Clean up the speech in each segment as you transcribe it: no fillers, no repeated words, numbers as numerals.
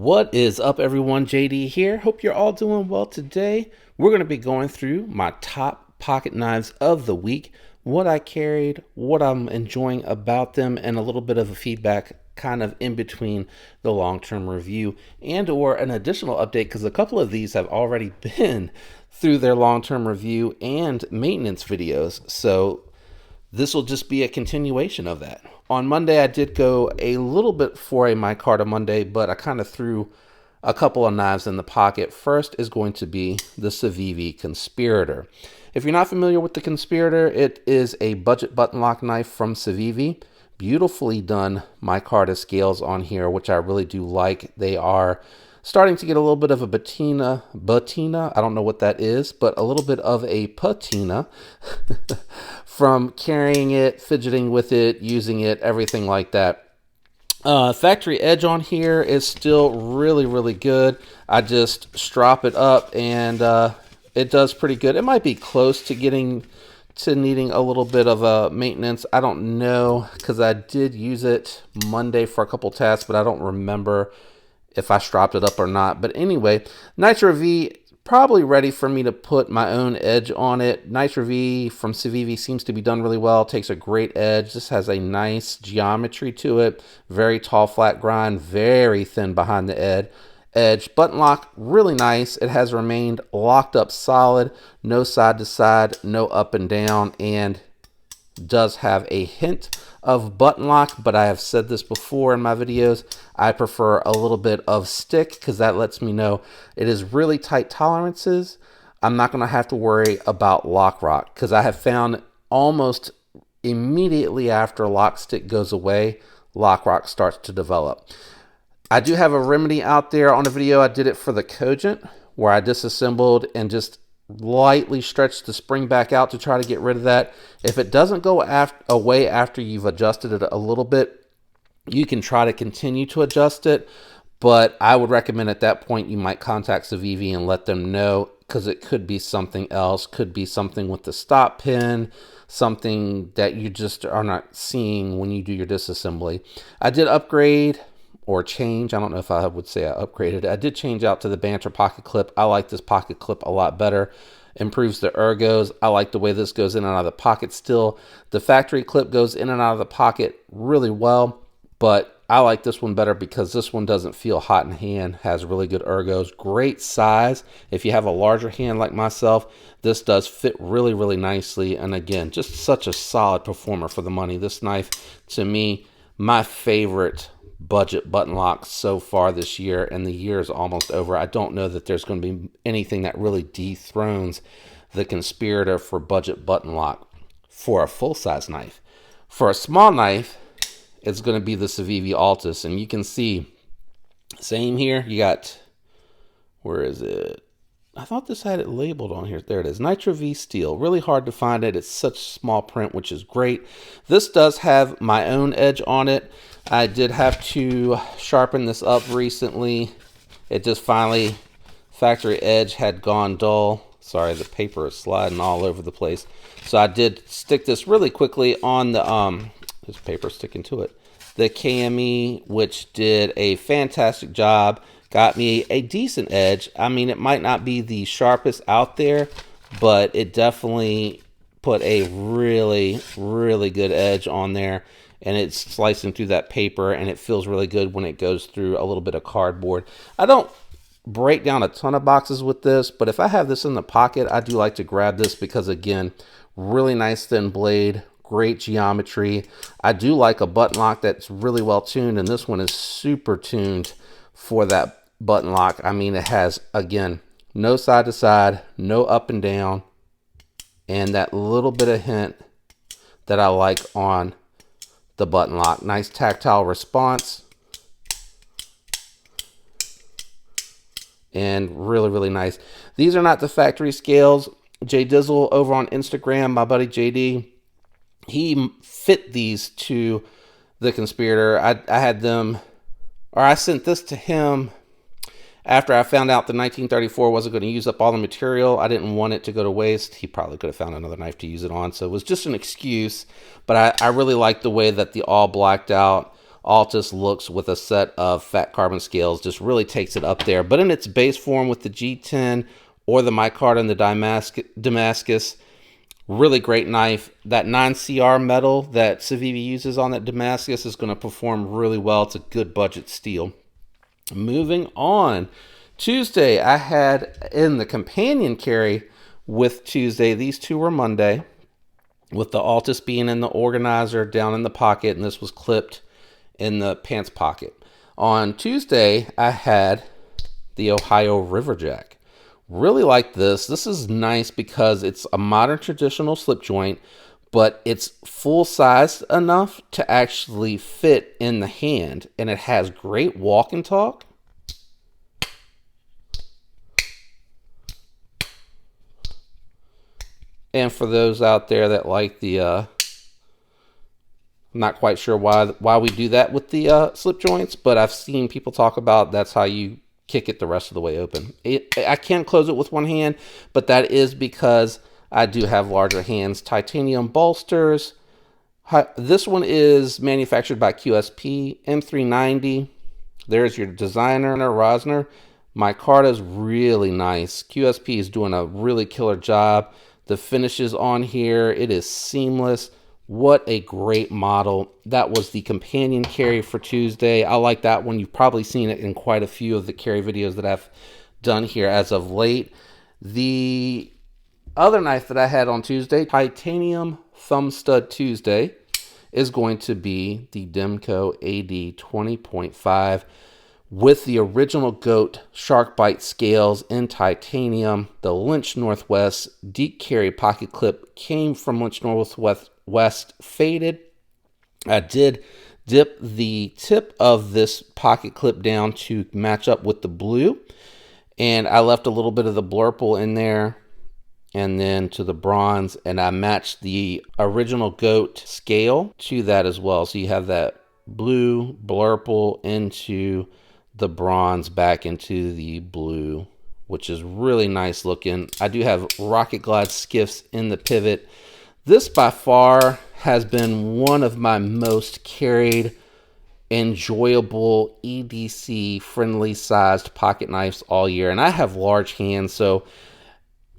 What is up, everyone? JD here. Hope you're all doing well today. We're going to be going through my top pocket knives of the week, what I carried, what I'm enjoying about them, and a little bit of a feedback kind of in between the long-term review and or an additional update because a couple of these have already been through their long-term review and maintenance videos. So this will just be a continuation of that. On Monday, I did go a little bit for a micarta Monday, but I kind of threw a couple of knives in the pocket. First is going to be the Civivi Conspirator. If you're not familiar with the Conspirator, it is a budget button lock knife from Civivi. Beautifully done micarta scales on here, which I really do like. They are starting to get a little bit of a patina. I don't know what that is, but a little bit of a patina from carrying it, fidgeting with it, using it, everything like that. Factory edge on here is still really good. I just strop it up and it does pretty good. It might be close to needing a little bit of a maintenance. I don't know because I did use it Monday for a couple tests, but I don't remember if I stropped it up or not. But anyway, Nitro V, probably ready for me to put my own edge on it. Nitro V from Civivi seems to be done really well. Takes a great edge. This has a nice geometry to it. Very tall flat grind, very thin behind the edge. Button lock, really nice. It has remained locked up solid. No side to side, no up and down, and does have a hint of button lock, but I have said this before in my videos, I prefer a little bit of stick because that lets me know it is really tight tolerances. I'm not going to have to worry about lock rock because I have found almost immediately after lock stick goes away, lock rock starts to develop. I do have a remedy out there on a video. I did it for the Cogent where I disassembled and just lightly stretch the spring back out to try to get rid of that. If it doesn't go away after you've adjusted it a little bit, you can try to continue to adjust it, but I would recommend at that point you might contact Civivi and let them know because it could be something else, could be something with the stop pin, something that you just are not seeing when you do your disassembly. I did upgrade or change. I don't know if I would say I upgraded. I did change out to the Banter pocket clip. I like this pocket clip a lot better. Improves the ergos. I like the way this goes in and out of the pocket still. The factory clip goes in and out of the pocket really well, but I like this one better because this one doesn't feel hot in hand, has really good ergos, great size. If you have a larger hand like myself, this does fit really nicely. And again, just such a solid performer for the money. This knife, to me, my favorite budget button lock so far this year, and the year is almost over. I don't know that there's going to be anything that really dethrones the Conspirator for budget button lock for a full-size knife. For a small knife, it's going to be the Civivi Altus, and you can see, same here, you got, where is it? I thought this had it labeled on here. There it is. Nitro V Steel. Really hard to find it. It's such small print, which is great. This does have my own edge on it. I did have to sharpen this up recently. It just finally, factory edge had gone dull. Sorry, the paper is sliding all over the place. So I did stick this really quickly on the, this paper sticking to it. The KME, which did a fantastic job. Got me a decent edge. I mean, it might not be the sharpest out there, but it definitely put a really good edge on there. And it's slicing through that paper, and it feels really good when it goes through a little bit of cardboard. I don't break down a ton of boxes with this, but if I have this in the pocket, I do like to grab this because, again, really nice thin blade, great geometry. I do like a button lock that's really well tuned, and this one is super tuned for that button lock. I mean, it has, again, no side to side, no up and down, and that little bit of hint that I like on the button lock. Nice tactile response, and really nice. These are not the factory scales. Jay Dizzle over on Instagram, my buddy JD, he fit these to the Conspirator. I had them, or I sent this to him after I found out the 1934 wasn't going to use up all the material. I didn't want it to go to waste. He probably could have found another knife to use it on, so it was just an excuse. But I really like the way that the all blacked out Altus looks with a set of fat carbon scales just really takes it up there. But in its base form with the G10 or the micarta and the Damascus, really great knife. That 9CR metal that Civivi uses on that Damascus is going to perform really well. It's a good budget steel. Moving on. Tuesday, I had in the companion carry with Tuesday. These two were Monday, with the Altus being in the organizer down in the pocket, and this was clipped in the pants pocket. On Tuesday, I had the Ohio Riverjack. Really like this. This is nice because it's a modern traditional slip joint, but it's full size enough to actually fit in the hand, and it has great walk and talk. And for those out there that like the, I'm not quite sure why we do that with the slip joints, but I've seen people talk about that's how you kick it the rest of the way open. I can close it with one hand, but that is because I do have larger hands. Titanium bolsters. This one is manufactured by QSP. M390. There's your designer, Rosner. Micarta is really nice. QSP is doing a really killer job. The finishes on here, it is seamless. What a great model. That was the companion carry for Tuesday. I like that one. You've probably seen it in quite a few of the carry videos that I've done here as of late. The other knife that I had on Tuesday, Titanium Thumb Stud Tuesday, is going to be the Demko AD 20.5 with the original GOAT shark bite scales in titanium. The Lynch Northwest deep carry pocket clip came from Lynch Northwest faded. I did dip the tip of this pocket clip down to match up with the blue, and I left a little bit of the blurple in there and then to the bronze, and I matched the original GOAT scale to that as well. So you have that blue blurple into the bronze back into the blue, which is really nice looking. I do have Rocket Glide skiffs in the pivot. This by far has been one of my most carried, enjoyable, EDC friendly sized pocket knives all year. And I have large hands, so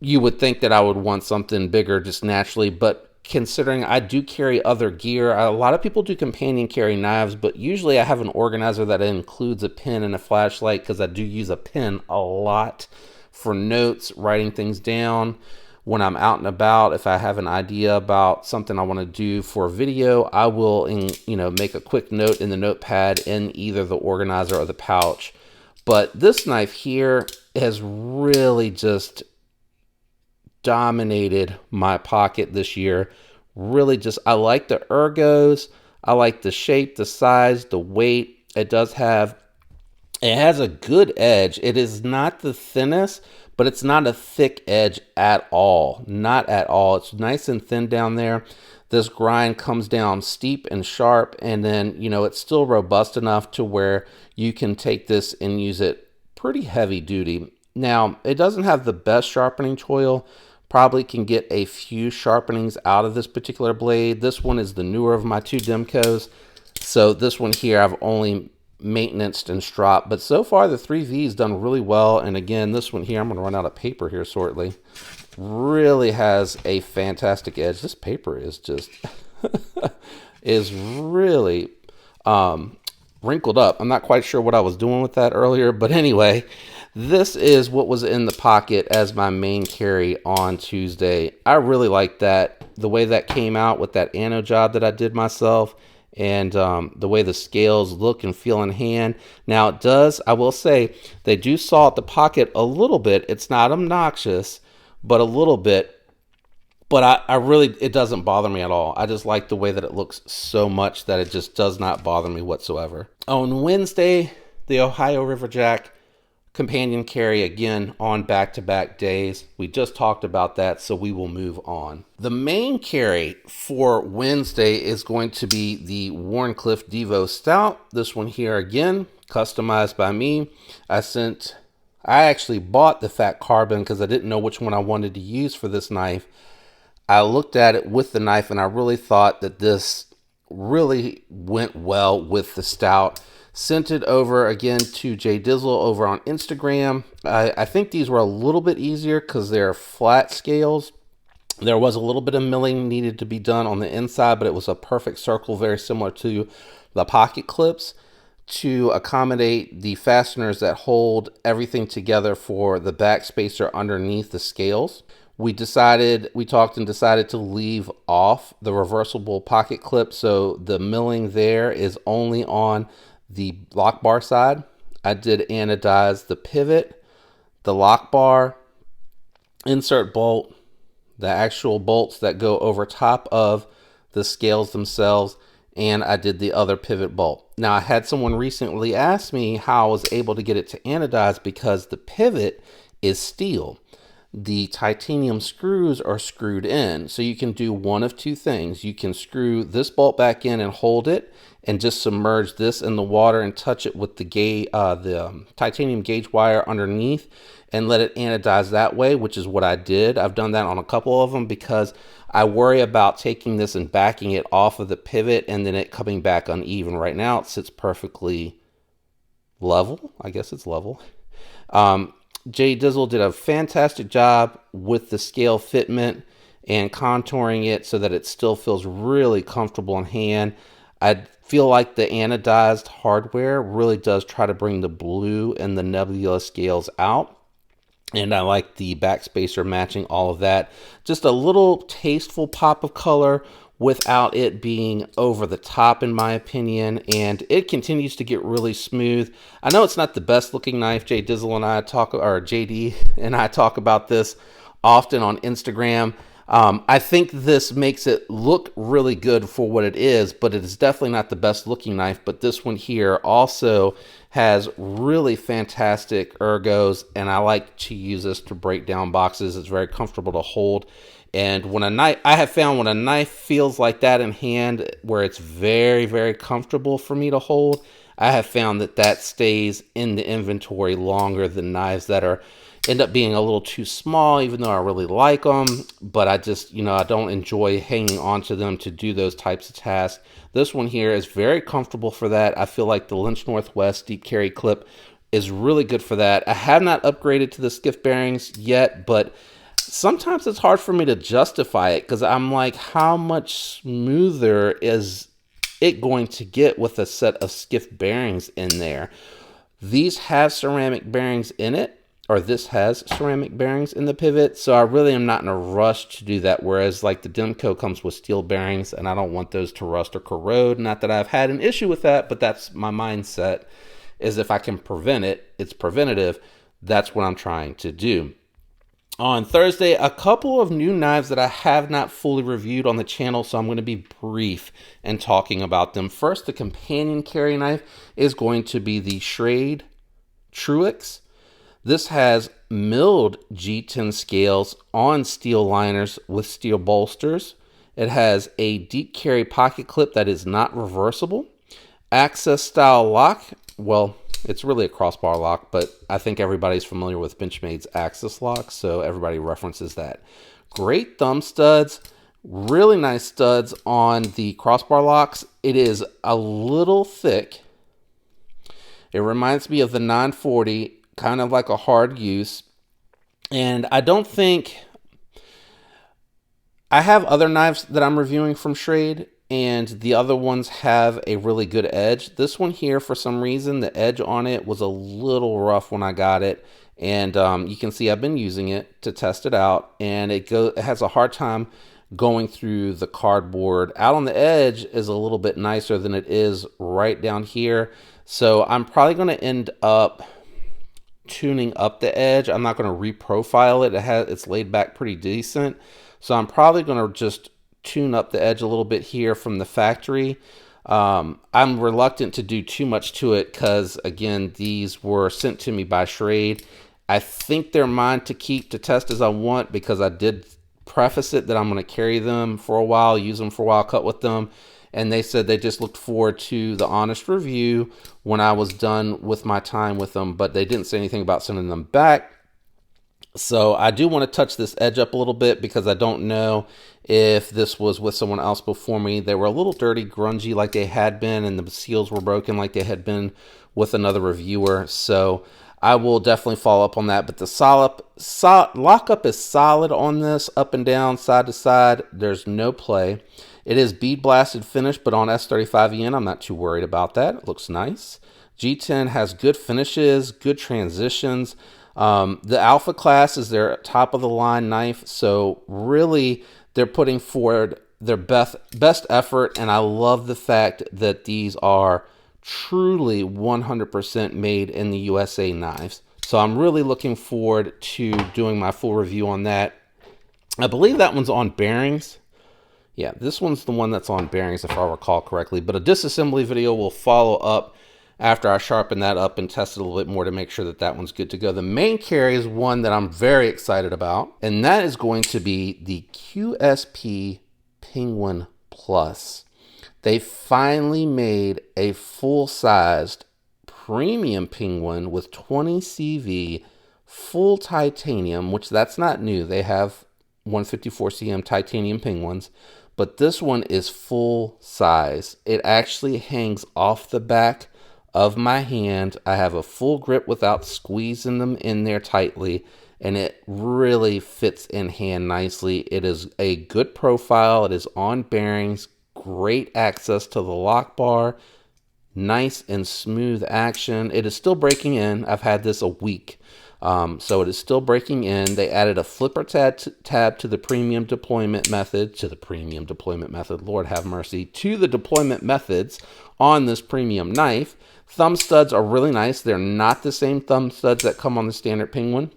you would think that I would want something bigger just naturally, but considering I do carry other gear, a lot of people do companion carry knives, but usually I have an organizer that includes a pen and a flashlight because I do use a pen a lot for notes, writing things down when I'm out and about. If I have an idea about something I want to do for a video, I will make a quick note in the notepad in either the organizer or the pouch. But this knife here has really just dominated my pocket this year. Really just, I like the ergos. I like the shape, the size, the weight. It has a good edge. It is not the thinnest, but it's not a thick edge at all. Not at all. It's nice and thin down there. This grind comes down steep and sharp, and then, it's still robust enough to where you can take this and use it pretty heavy duty. Now, it doesn't have the best sharpening toil. Probably can get a few sharpenings out of this particular blade. This one is the newer of my two Demkos. So this one here I've only maintenanced and stropped. But so far the 3V's done really well. And again, this one here, I'm going to run out of paper here shortly. Really has a fantastic edge. This paper is just is really wrinkled up. I'm not quite sure what I was doing with that earlier. But anyway, this is what was in the pocket as my main carry on Tuesday. I really like that. The way that came out with that ano job that I did myself, and the way the scales look and feel in hand. Now it does, I will say, they do saw at the pocket a little bit. It's not obnoxious, but a little bit. But I really, it doesn't bother me at all. I just like the way that it looks so much that it just does not bother me whatsoever. On Wednesday, the Ohio Riverjack companion carry again on back-to-back days. We just talked about that, so we will move on. The main carry for Wednesday is going to be the Wharncliffe Devo Stout. This one here again, customized by me. I actually bought the fat carbon because I didn't know which one I wanted to use for this knife. I looked at it with the knife and I really thought that this really went well with the stout. Sent it over again to Jay Dizzle over on Instagram. I think these were a little bit easier because they're flat scales. There was a little bit of milling needed to be done on the inside, but it was a perfect circle, very similar to the pocket clips, to accommodate the fasteners that hold everything together for the back spacer underneath the scales. We talked and decided to leave off the reversible pocket clip, so the milling there is only on the lock bar side. I did anodize the pivot, the lock bar, insert bolt, the actual bolts that go over top of the scales themselves, and I did the other pivot bolt. Now, I had someone recently ask me how I was able to get it to anodize because the pivot is steel. The titanium screws are screwed in, so you can do one of two things. You can screw this bolt back in and hold it, and just submerge this in the water and touch it with the titanium gauge wire underneath and let it anodize that way, which is what I did. I've done that on a couple of them because I worry about taking this and backing it off of the pivot and then it coming back uneven. Right now it sits perfectly level. I guess it's level. Jay Dizzle did a fantastic job with the scale fitment and contouring it so that it still feels really comfortable in hand. I feel like the anodized hardware really does try to bring the blue and the nebula scales out. And I like the backspacer matching all of that. Just a little tasteful pop of color without it being over the top, in my opinion. And it continues to get really smooth. I know it's not the best looking knife. Jay Dizzle and I talk, or JD and I talk about this often on Instagram. I think this makes it look really good for what it is, but it is definitely not the best looking knife. But this one here also has really fantastic ergos, and I like to use this to break down boxes. It's very comfortable to hold. And when I have found when a knife feels like that in hand, where it's very, very comfortable for me to hold, I have found that stays in the inventory longer than knives that end up being a little too small, even though I really like them. But I just, I don't enjoy hanging on to them to do those types of tasks. This one here is very comfortable for that. I feel like the Lynch Northwest deep carry clip is really good for that. I have not upgraded to the skiff bearings yet, but sometimes it's hard for me to justify it because I'm like, how much smoother is it going to get with a set of skiff bearings in there? These have ceramic bearings in it, or this has ceramic bearings in the pivot, so I really am not in a rush to do that, whereas like the Demco comes with steel bearings, and I don't want those to rust or corrode. Not that I've had an issue with that, but that's my mindset, is if I can prevent it, it's preventative. That's what I'm trying to do. On Thursday, a couple of new knives that I have not fully reviewed on the channel, so I'm going to be brief in talking about them. First, the companion carry knife is going to be the Schrade Truex. This has milled G10 scales on steel liners with steel bolsters. It has a deep carry pocket clip that is not reversible. Access style lock. Well, it's really a crossbar lock, but I think everybody's familiar with Benchmade's Axis lock, so everybody references that. Great thumb studs. Really nice studs on the crossbar locks. It is a little thick. It reminds me of the 940, kind of like a hard use. And I don't think... I have other knives that I'm reviewing from Schrade, and the other ones have a really good edge. This one here, for some reason, the edge on it was a little rough when I got it. And you can see I've been using it to test it out, and it has a hard time going through the cardboard. Out on the edge is a little bit nicer than it is right down here. So I'm probably going to end up tuning up the edge. I'm not going to reprofile it. It's laid back pretty decent. So I'm probably going to just tune up the edge a little bit here from the factory. I'm reluctant to do too much to it because, again, these were sent to me by Schrade. I think they're mine to keep to test as I want because I did preface it that I'm going to carry them for a while, use them for a while, cut with them. And they said they just looked forward to the honest review when I was done with my time with them, but they didn't say anything about sending them back. So I do want to touch this edge up a little bit because I don't know if this was with someone else before me. They were a little dirty, grungy like they had been, and the seals were broken like they had been with another reviewer. So I will definitely follow up on that. But the lockup is solid on this, up and down, side to side. There's no play. It is bead blasted finish, but on S35EN, I'm not too worried about that. It looks nice. G10 has good finishes, good transitions. The Alpha class is their top of the line knife, so really they're putting forward their best effort, and I love the fact that these are truly 100% made in the USA knives. So I'm really looking forward to doing my full review on that. I believe that one's on bearings. Yeah, this one's the one that's on bearings if I recall correctly, but a disassembly video will follow up after I sharpen that up and test it a little bit more to make sure that that one's good to go. The main carry is one that I'm very excited about, and that is going to be the QSP Penguin Plus. They finally made a full-sized premium Penguin with 20 CV full titanium, which that's not new. They have 154 cm titanium Penguins, but this one is full size. It actually hangs off the back of my hand. I have a full grip without squeezing them in there tightly, and it really fits in hand nicely. It is a good profile. It is on bearings, great access to the lock bar, nice and smooth action. It is still breaking in. I've had this a week, so it is still breaking in. They added a flipper tab to the premium deployment method, Lord have mercy, to the deployment methods on this premium knife. Thumb studs are really nice. They're not the same thumb studs that come on the standard Penguin.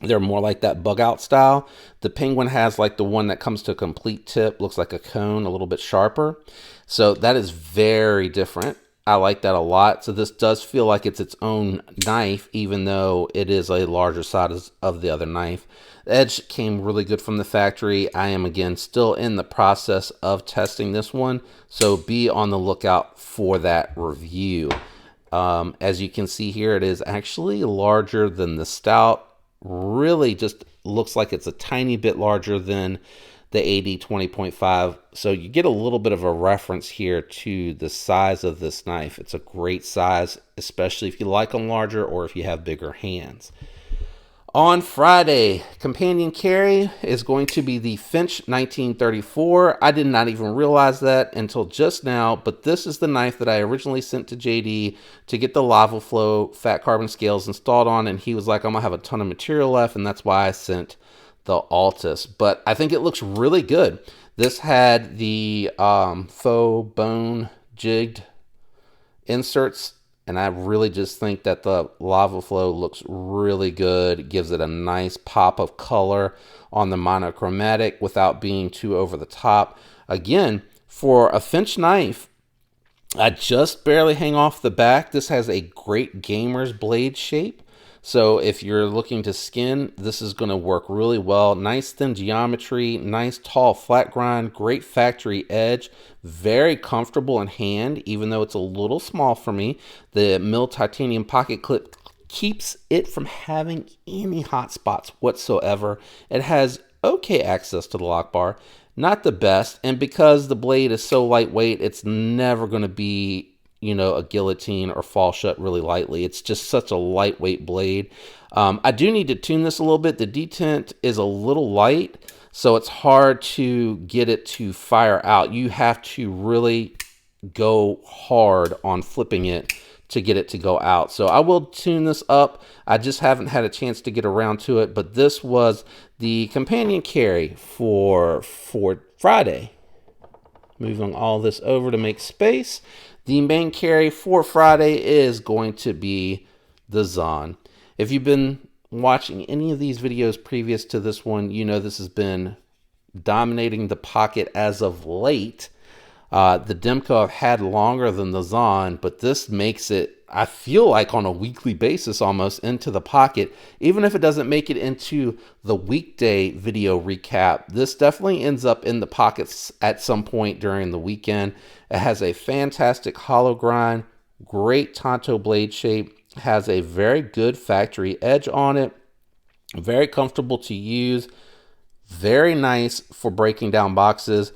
They're more like that bug out style. The Penguin has like the one that comes to a complete tip, looks like a cone, a little bit sharper. So that is very different. I like that a lot. So this does feel like it's its own knife, even though it is a larger size of the other knife. The edge came really good from the factory. I am, again, still in the process of testing this one, so be on the lookout for that review. As you can see here, it is actually larger than the Stout. Really just looks like it's a tiny bit larger than the AD 20.5. So you get a little bit of a reference here to the size of this knife. It's a great size, especially if you like them larger or if you have bigger hands. On Friday, companion carry is going to be the Finch 1934. I did not even realize that until just now, but this is the knife that I originally sent to JD to get the Lava Flow fat carbon scales installed on, and he was like, I'm gonna have a ton of material left, and that's why I sent the Altus. But I think it looks really good. This had the faux bone jigged inserts, and I really just think that the Lava Flow looks really good. It gives it a nice pop of color on the monochromatic without being too over the top. Again, for a Finch knife, I just barely hang off the back. This has a great gamer's blade shape. So if you're looking to skin, this is going to work really well. Nice thin geometry, nice tall flat grind, great factory edge, very comfortable in hand, even though it's a little small for me. The milled titanium pocket clip keeps it from having any hot spots whatsoever. It has okay access to the lock bar, not the best, and because the blade is so lightweight, it's never going to be, you know, a guillotine or fall shut really lightly. It's just such a lightweight blade. I do need to tune this a little bit. The detent is a little light, so it's hard to get it to fire out. You have to really go hard on flipping it to get it to go out. So I will tune this up. I just haven't had a chance to get around to it, but this was the companion carry for Friday. Moving all this over to make space. The main carry for Friday is going to be the Zahn. If you've been watching any of these videos previous to this one, you know this has been dominating the pocket as of late. The Demko I've had longer than the Zahn, but this makes it, I feel like, on a weekly basis almost into the pocket. Even if it doesn't make it into the weekday video recap, this definitely ends up in the pockets at some point during the weekend. It has a fantastic hollow grind, great Tonto blade shape, has a very good factory edge on it. Very comfortable to use. Very nice for breaking down boxes.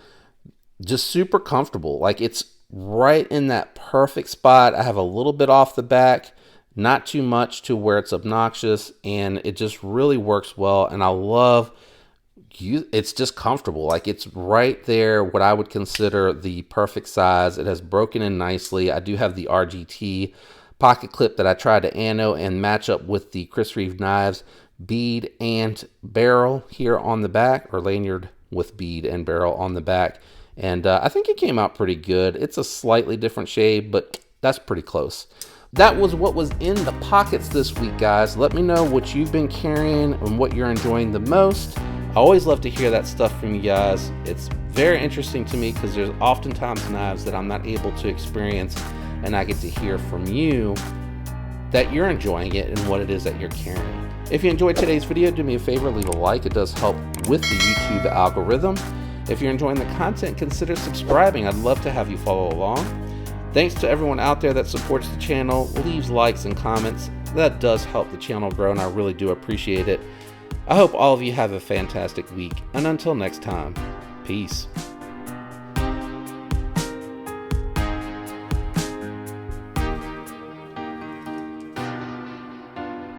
Just super comfortable. Like, it's right in that perfect spot. I have a little bit off the back, not too much to where it's obnoxious, and it just really works well. And I love it's just comfortable. Like, it's right there, what I would consider the perfect size. It has broken in nicely. I do have the RGT pocket clip that I tried to ano and match up with the Chris Reeve Knives bead and barrel here on the back, or lanyard with bead and barrel on the back. And I think it came out pretty good. It's a slightly different shade, but that's pretty close. That was what was in the pockets this week, guys. Let me know what you've been carrying and what you're enjoying the most. I always love to hear that stuff from you guys. It's very interesting to me because there's oftentimes knives that I'm not able to experience, and I get to hear from you that you're enjoying it and what it is that you're carrying. If you enjoyed today's video, do me a favor, leave a like. It does help with the YouTube algorithm. If you're enjoying the content, consider subscribing. I'd love to have you follow along. Thanks to everyone out there that supports the channel, leaves likes and comments. That does help the channel grow, and I really do appreciate it. I hope all of you have a fantastic week, and until next time, peace.